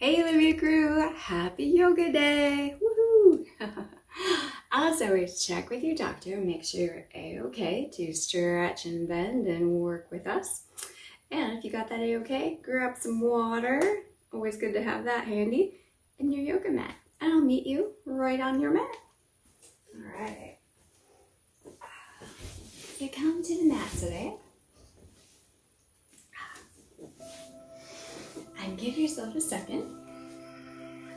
Hey Olivia crew, happy yoga day! Woohoo! As always, check with your doctor and make sure you're A-okay to stretch and bend and work with us. And if you got that A-okay, grab some water. Always good to have that handy. And your yoga mat. And I'll meet you right on your mat. Alright. So come to the mat today. And give yourself a second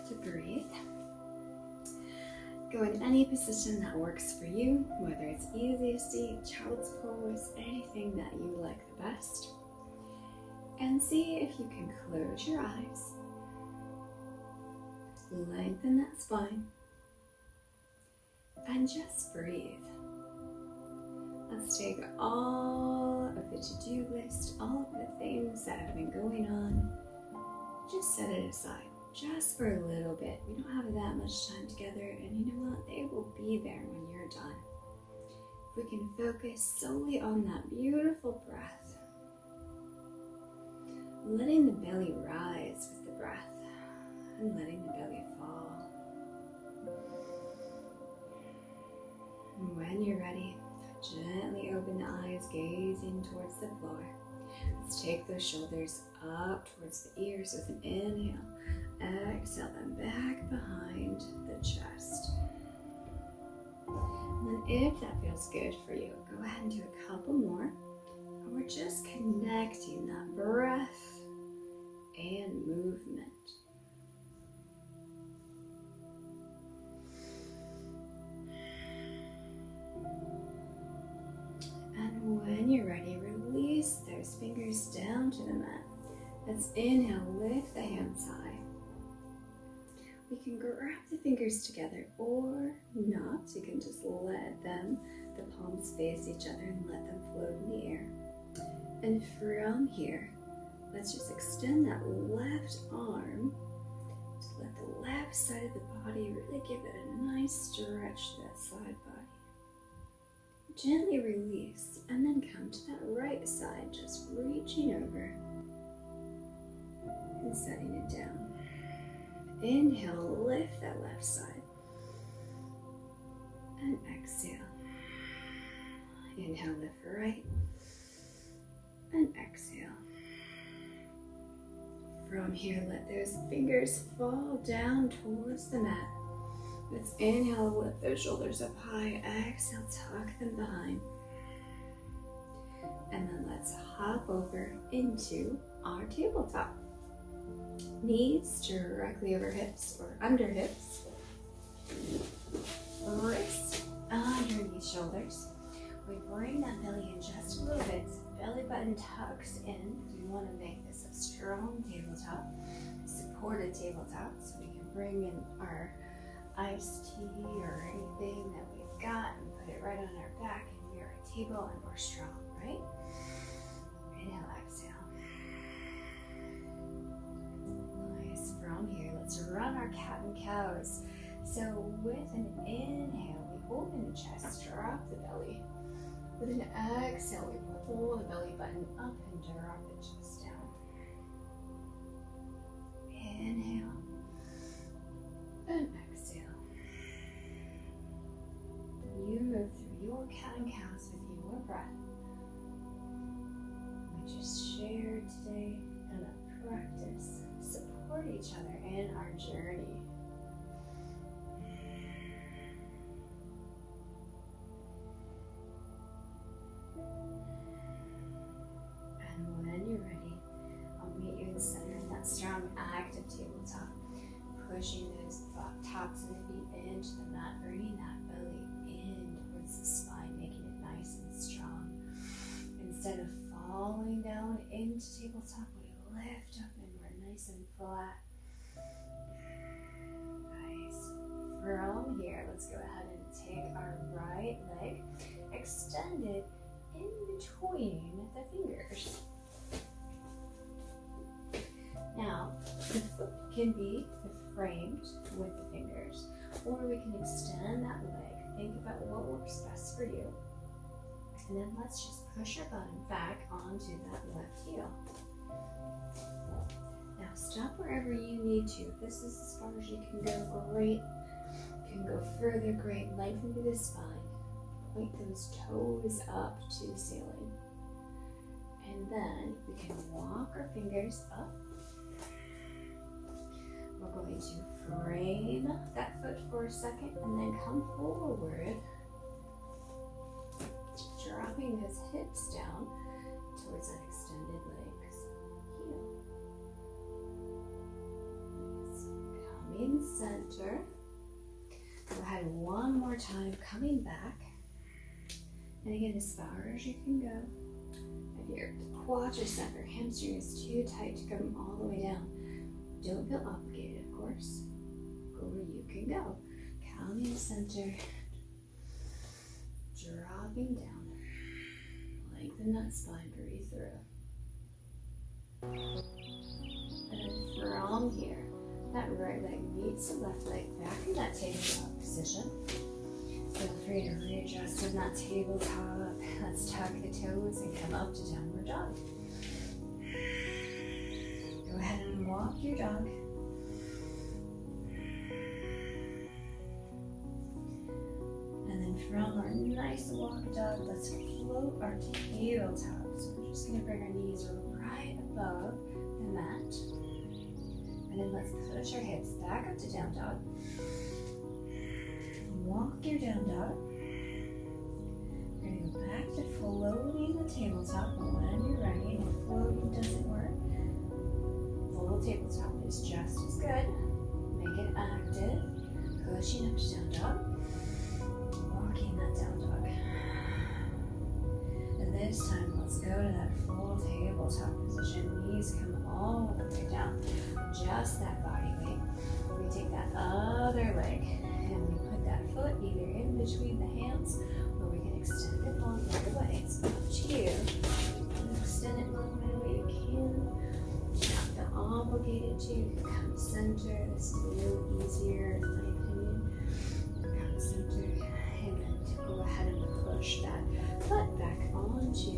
to breathe. Go in any position that works for you, whether it's easy seat, child's pose, anything that you like the best. And see if you can close your eyes. Lengthen that spine. And just breathe. Let's take all of the to-do list, all of the things that have been going on. Just set it aside, just for a little bit. We don't have that much time together, and you know what? They will be there when you're done. If we can focus solely on that beautiful breath, letting the belly rise with the breath, and letting the belly fall. And when you're ready, gently open the eyes, gazing towards the floor. Let's take those shoulders up towards the ears with an inhale. Exhale them back behind the chest. And then if that feels good for you, go ahead and do a couple more. And we're just connecting that breath and movement. And when you're ready, release those fingers down to the mat. Let's inhale, lift the hands high. We can grab the fingers together or not. You can just let them, the palms face each other and let them float in the air. And from here, let's just extend that left arm to let the left side of the body really give it a nice stretch to that side body. Gently release and then come to that right side, just reaching over and setting it down. Inhale, lift that left side and exhale. Inhale, lift right and exhale. From here, let those fingers fall down towards the mat. Let's inhale, lift those shoulders up high. Exhale, tuck them behind. And then let's hop over into our tabletop. Knees directly over hips or under hips. Wrists underneath shoulders. We bring that belly in just a little bit. Belly button tucks in. We want to make this a strong tabletop, supported tabletop, so we can bring in our iced tea or anything that we've got and put it right on our back, and we are a table and we're strong, right? Inhale, exhale. Nice. From here, let's run our cat and cows. So with an inhale, we open the chest, drop the belly. With an exhale, we pull the belly button up and drop the chest down. Inhale and exhale. You move through your cat and cows with your breath. We just shared today and a practice. Support each other in our journey. And when you're ready, I'll meet you in the center of that strong, active tabletop. Pushing those tops of the feet into the mat, bringing that belly in towards the spine, making it nice and strong. Instead of falling down into tabletop, we lift up and we're nice and flat. Nice. From here, let's go ahead and take our right leg, extend it in between the fingers. Now, the foot can be framed with the fingers, or we can extend that leg. Think about what works best for you. And then let's just push our bottom back onto that left heel. Now stop wherever you need to. If this is as far as you can go, great. You can go further, great. Lengthen through the spine. Point those toes up to the ceiling. And then we can walk our fingers up. We're going to frame that foot for a second and then come forward, dropping those hips down towards that extended legs. Heel. Coming center. Go ahead one more time, coming back. And again, as far as you can go. If your quadricep or hamstring is too tight to come all the way down, don't feel obligated, of course. Go where you can go. Coming center. Dropping down. Lengthen that spine, breathe through. And then from here, that right leg meets the left leg back in that tabletop position. Feel free to readjust in that tabletop. Let's tuck the toes and come up to downward dog. Go ahead and walk your dog. And then from our nice walk dog, let's float our tabletop. So we're just going to bring our knees right above the mat. And then let's push our hips back up to down dog. Walk your down dog. We're going to go back to floating the tabletop when you're ready. And if floating doesn't work, full tabletop is just as good. Make it active. Pushing up to down dog. Walking that down dog. And this time, let's go to that full tabletop position. Knees come all the way down. Just that body weight. We take that other leg and we put that foot either in between the hands or we can extend it long the other way. It's up to you. Extend it long the way you can. You don't feel obligated to. You can come center. This is a little easier, in my opinion. Come center. And then to go ahead and push that foot back onto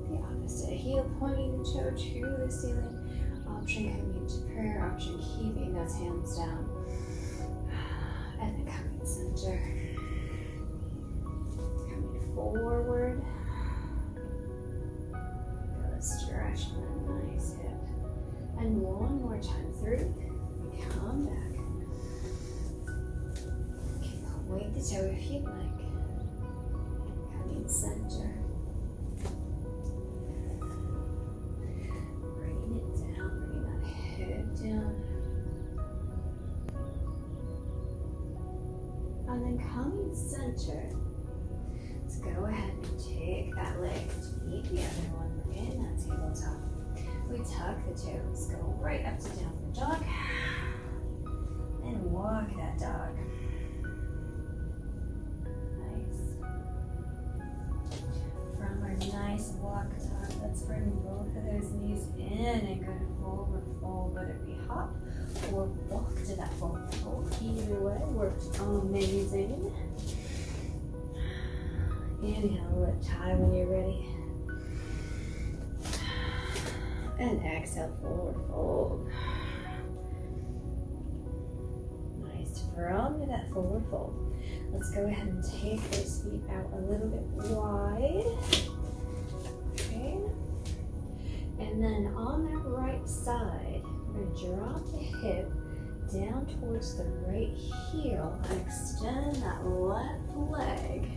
the opposite heel, pointing the toe to the ceiling. Option coming to prayer, option keeping those hands down. And then coming center. Coming forward. Feel a stretch in that nice hip. And one more time through. We come back. You can point the toe if you'd like. Coming center. Down. And then coming center, let's go ahead and take that leg to meet the other one. We're in that tabletop. We tuck the toes, go right up to downward dog, and walk that dog. Nice. From our nice walk dog, let's bring both of those knees in and go to forward fold, whether it be hop or walk to that forward fold. Either way works amazing. Inhale, lift high when you're ready. And exhale, forward fold. Nice. From that forward fold, let's go ahead and take those feet out a little bit wide. Okay. And then on that right side, we're going to drop the hip down towards the right heel and extend that left leg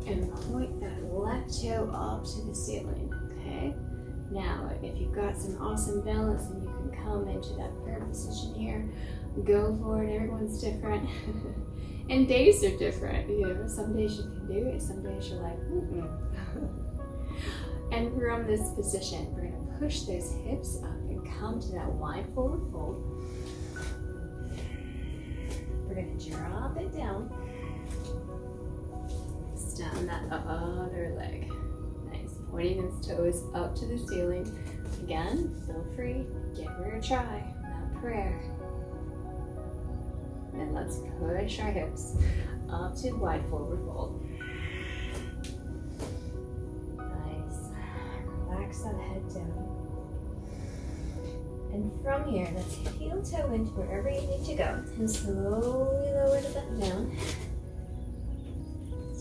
and point that left toe up to the ceiling, okay? Now, if you've got some awesome balance and you can come into that prayer position here, go for it. Everyone's different. And days are different. You know, some days you can do it, some days you're like, And from this position, we're going to push those hips up and come to that wide forward fold. We're going to drop it down. Extend that other leg. Nice. Pointing those toes up to the ceiling. Again, feel free. Give her a try. That prayer. And let's push our hips up to wide forward fold. Nice. Relax that head down. And from here, let's heel toe into wherever you need to go and slowly lower the butt down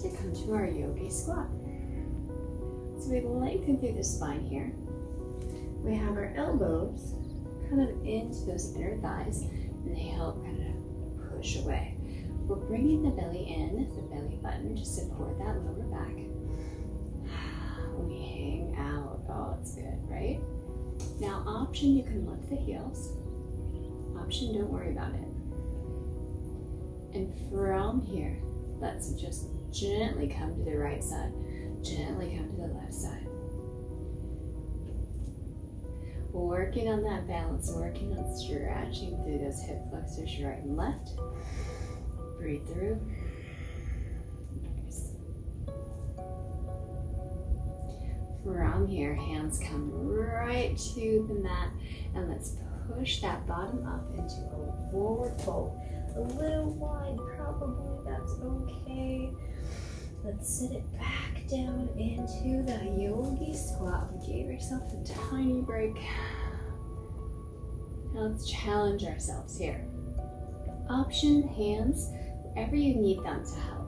to come to our yogi squat. So we lengthen through the spine here. We have our elbows kind of into those inner thighs, and they help kind of push away. We're bringing the belly in, the belly button, to support that lower back. We hang out. Oh, it's good, right? Now, option, you can lift the heels. Option, don't worry about it. And from here, let's just gently come to the right side. Gently come to the left side. Working on that balance, working on stretching through those hip flexors, right and left. Breathe through. Nice. From here, hands come right to the mat, and let's push that bottom up into a forward fold. A little wide, probably, that's okay. Let's sit it back down into the yogi squat. We gave yourself a tiny break. Now let's challenge ourselves here. Option, hands wherever you need them to help.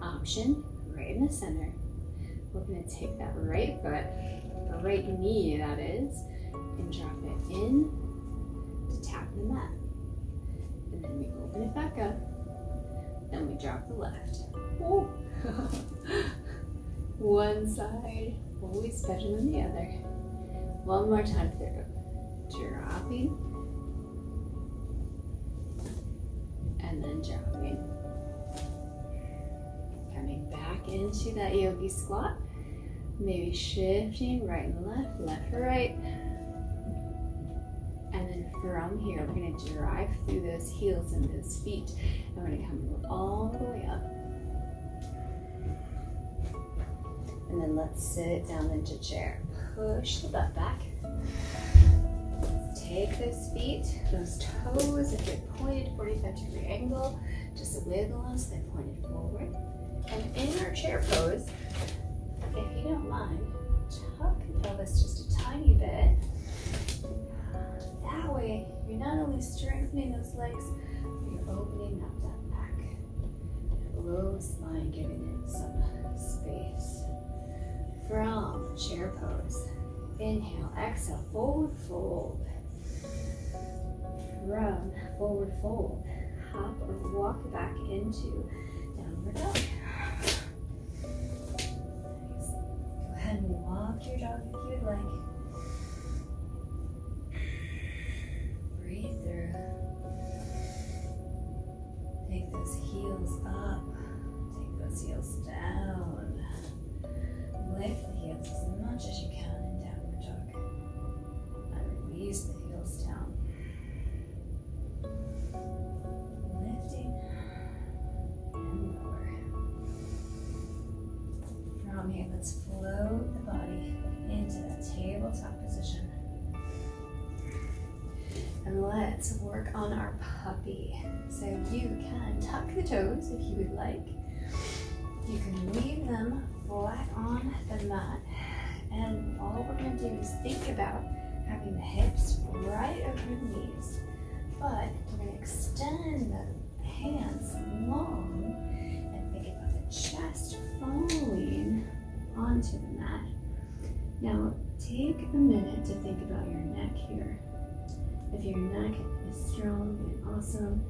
Option, right in the center. We're going to take that right foot, the right knee that is, and drop it in to tap the mat. And then we open it back up, then we drop the left. Oh. One side, always better than the other. One more time through. Dropping. And then dropping. Coming back into that yogi squat. Maybe shifting right and left, left or right. And then from here, we're going to drive through those heels and those feet. And we're going to come all the way up. And then let's sit down into chair. Push the butt back. Take those feet, those toes, if they're pointed 45-degree angle, just wiggle them so they're pointed forward. And in our chair pose, if you don't mind, tuck the pelvis just a tiny bit. That way, you're not only strengthening those legs, but you're opening up that back. Low spine, giving it some space. From chair pose, inhale, exhale, forward fold. From forward fold, hop or walk back into downward dog. Nice. Go ahead and walk your dog if you would like. Breathe through. Take those heels up. Take those heels down. Lift the heels as much as you can in downward dog. And release the heels down. Lifting and lower. From here, let's float the body into that tabletop position. And let's work on our puppy. So you can tuck the toes if you would like. You can leave them flat on the mat, and all we're going to do is think about having the hips right over the knees, but we're going to extend the hands long and think about the chest falling onto the mat. Now take a minute to think about your neck here. If your neck is strong and awesome,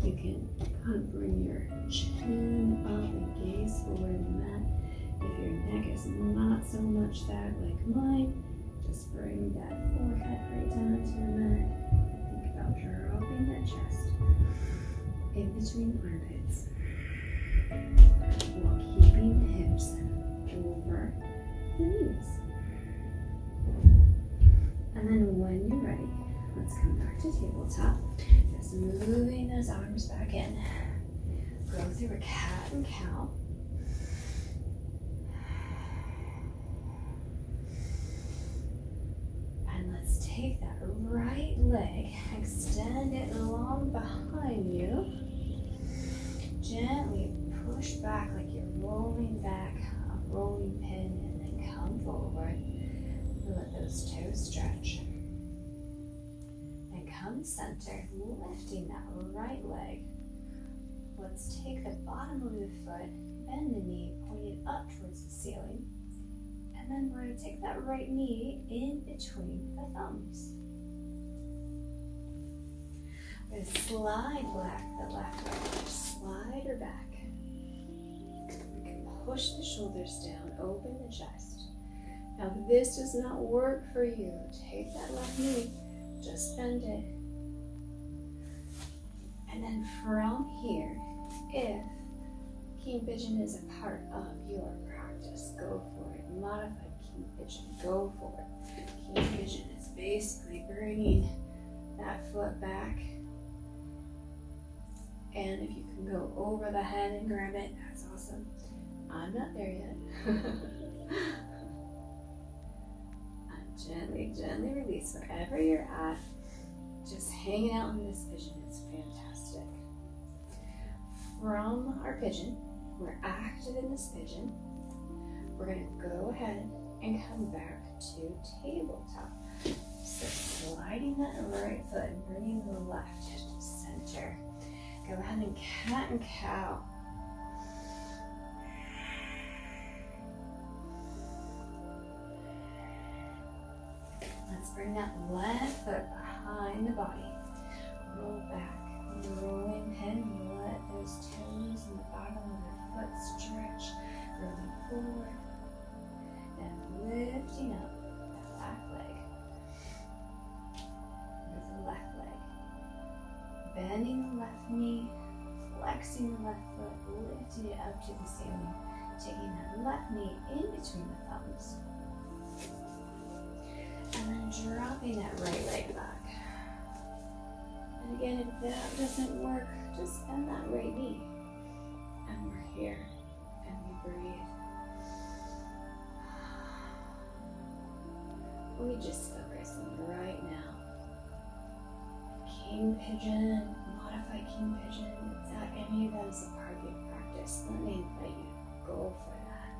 you can kind of bring your chin up and gaze forward in the mat. If your neck is not so much that like mine, just bring that forehead right down to the mat. Think about dropping that chest in between the armpits while keeping the hips over the knees. And then when you're ready, let's come back to tabletop. Just moving those arms back in. Go through a cat and cow. And let's take that right leg, extend it long behind you. Gently push back like you're rolling back a rolling pin, and then come forward and let those toes stretch. down to center, lifting that right leg. Let's take the bottom of the foot, bend the knee, point it up towards the ceiling. And then we're going to take that right knee in between the thumbs. We're going to slide back the left leg, slide her back. We can push the shoulders down, open the chest. Now if this does not work for you, take that left knee, just bend it. And then from here, if king pigeon is a part of your practice, go for it. Modified king pigeon, go for it. King pigeon is basically bringing that foot back. And if you can go over the head and grab it, that's awesome. I'm not there yet. And gently release wherever you're at. Just hanging out in this pigeon is fantastic. From our pigeon, we're active in this pigeon. We're going to go ahead and come back to tabletop. So sliding that right foot and bringing the left to center. Go ahead and cat and cow. Let's bring that left foot behind the body. Roll back, rolling pin. Let those toes and the bottom of the foot stretch. Rolling forward. And lifting up that back leg. With the left leg. Bending the left knee. Flexing the left foot. Lifting it up to the ceiling. Taking that left knee in between the thumbs. And then dropping that right leg back. And again, if that doesn't work, just bend that right knee. And we're here. And we breathe. We just focus on right now. King pigeon, modified king pigeon, if any of that is a part of your practice, let me invite you to go for that.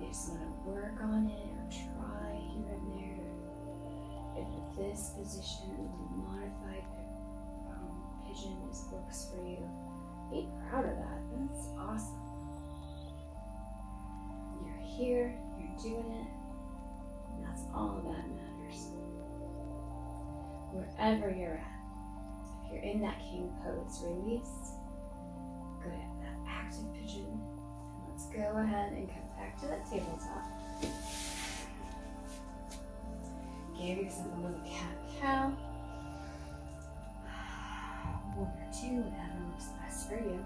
You just want to work on it or try here and there. If this position, the modified pigeon works for you, be proud of that. That's awesome. You're here, you're doing it, and that's all that matters. Wherever you're at, if you're in that king pose, release, go to that active pigeon, and let's go ahead and come back to that tabletop. Give yourself a little cat-cow. One or two, whatever works best for you.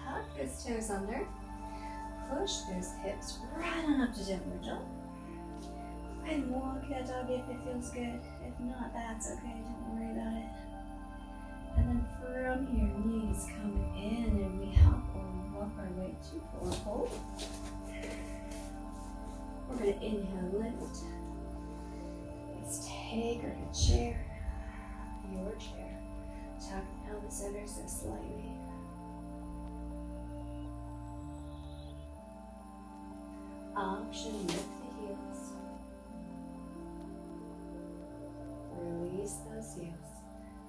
Tuck those toes under. Push those hips right on up to downward dog. And walk that dog if it feels good. If not, that's okay. Don't worry about it. And then from here, knees come in and we hop or walk our way to forward fold. We're going to inhale, lift. Let's take our chair, your chair. Tuck the pelvis ever so slightly. Option, lift the heels. Release those heels.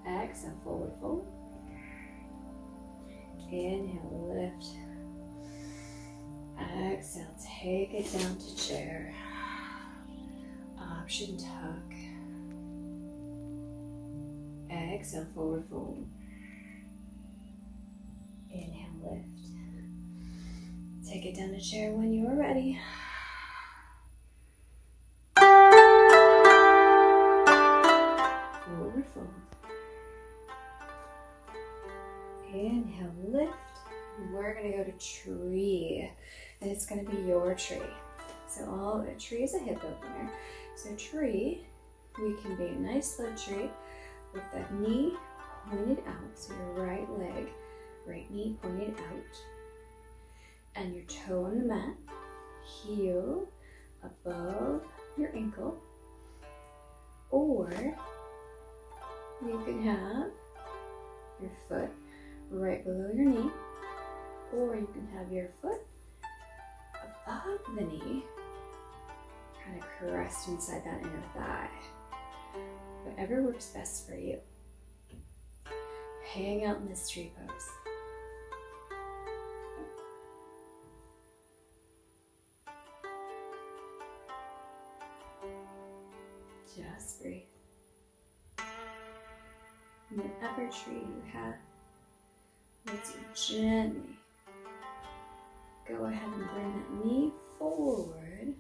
Exhale, forward fold. Inhale, lift. Exhale, take it down to chair. Option, tuck. Exhale, forward fold. Inhale, lift. Take it down to chair when you are ready. Forward fold. Inhale, lift. We're going to go to tree. And it's going to be your tree. So a tree is a hip opener. So tree, we can be a nice slow tree with that knee pointed out. So your right leg, right knee pointed out. And your toe on the mat, heel above your ankle. Or you can have your foot right below your knee. Or you can have your foot above the knee, kind of caressed inside that inner thigh. Whatever works best for you. Hang out in this tree pose. Just breathe. And whatever tree you have, let's you gently go ahead and bring that knee forward.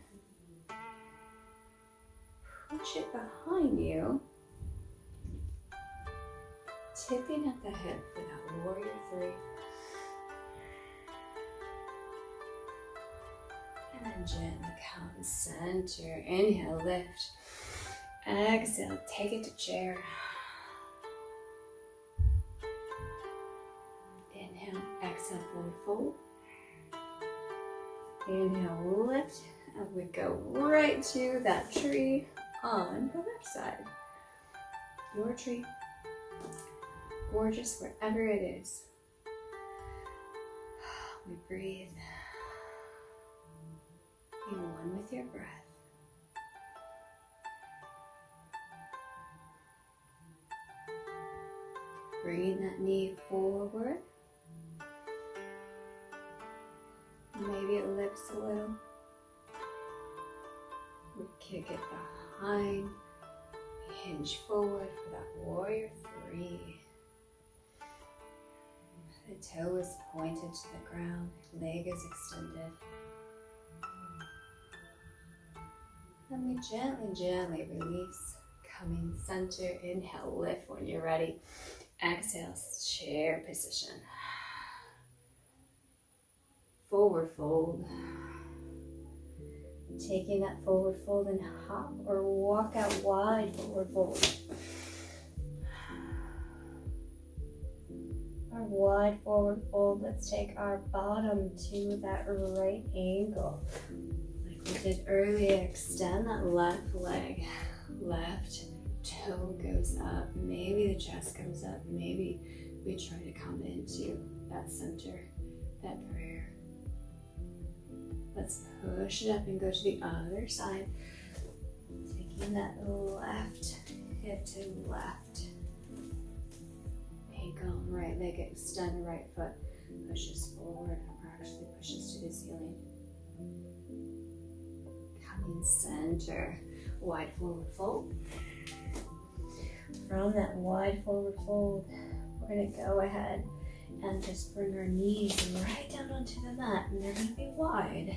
Push it behind you. Tipping at the hip for that warrior three. And then gently come center. Inhale, lift. Exhale, take it to chair. Inhale, exhale, forward fold. Inhale, lift. And we go right to that tree on the left side. Your tree. Gorgeous wherever it is. We breathe. Be one with your breath. Bringing that knee forward. Maybe it lifts a little. We kick it behind. Hinge forward for that warrior three. The toe is pointed to the ground, leg is extended. And we gently release. Coming center, inhale, lift when you're ready. Exhale, chair position. Forward fold. Taking that forward fold and hop or walk out wide, forward fold. Our wide forward fold, let's take our bottom to that right ankle. Like we did earlier, extend that left leg. Left toe goes up. Maybe the chest comes up. Maybe we try to come into that center, that prayer. Let's push it up and go to the other side. Taking that left hip to left. Ankle, right leg extend, right foot pushes forward, or actually pushes to the ceiling. Coming center, wide forward fold. From that wide forward fold, we're going to go ahead and just bring our knees right down onto the mat, and they're going to be wide.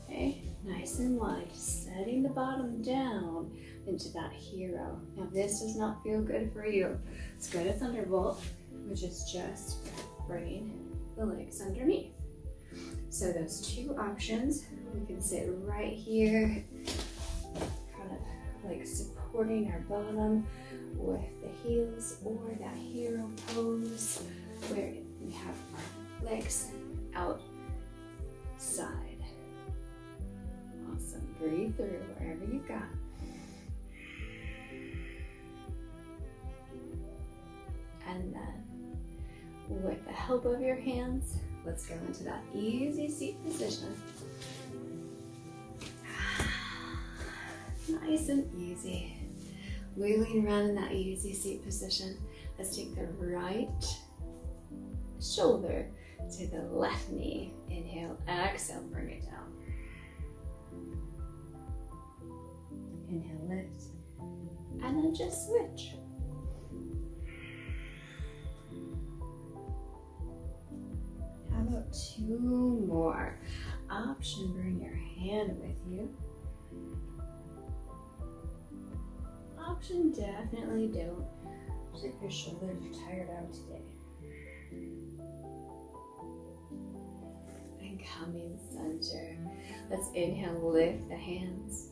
Okay, nice and wide, setting the bottom down into that hero. Now this does not feel good for you. Let's go to Thunderbolt, which is just bringing the legs underneath. So those two options, we can sit right here, kind of like supporting our bottom with the heels, or that hero pose where we have our legs outside. Awesome. Breathe through wherever you've got. And then with the help of your hands, let's go into that easy seat position. Nice and easy. Wheeling around in that easy seat position. Let's take the right shoulder to the left knee. Inhale, exhale, bring it down. Inhale, lift. And then just switch. How about two more? Option, bring your hand with you. Option, definitely don't. Looks like your shoulders are tired out today. And coming center. Let's inhale, lift the hands.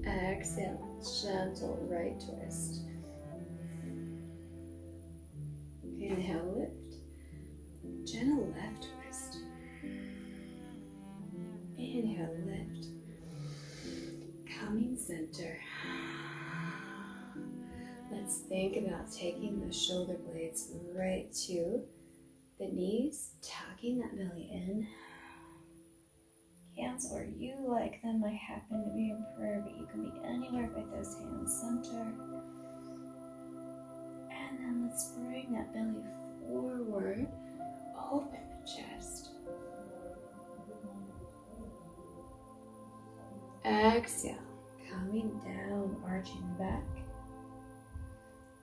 Exhale, gentle right twist. Inhale, lift. Gentle left twist. Inhale, lift. Coming center. Let's think about taking the shoulder blades right to the knees, tucking that belly in. hands where you like them. I happen to be in prayer, but you can be anywhere but those hands center. And then let's bring that belly forward, open the chest. Exhale, coming down, arching back.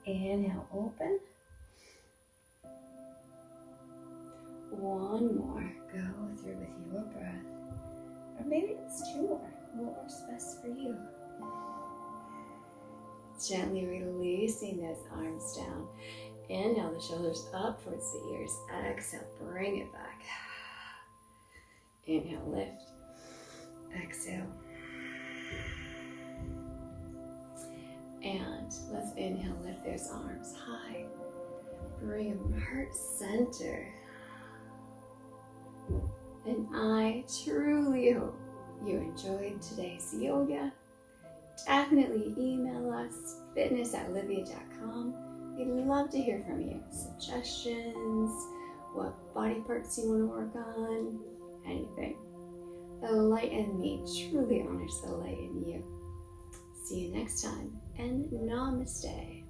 Inhale, open. One more, go through with your breath. Or maybe it's two more, what works best for you. Gently releasing those arms down. Inhale, the shoulders up towards the ears. Exhale, bring it back. Inhale, lift. Exhale. And let's inhale, lift those arms high. Bring them heart center. And I truly hope you enjoyed today's yoga. Definitely email us, fitness@livia.com. We'd love to hear from you. Suggestions, what body parts you want to work on, anything. The light in me truly honors the light in you. See you next time, and namaste.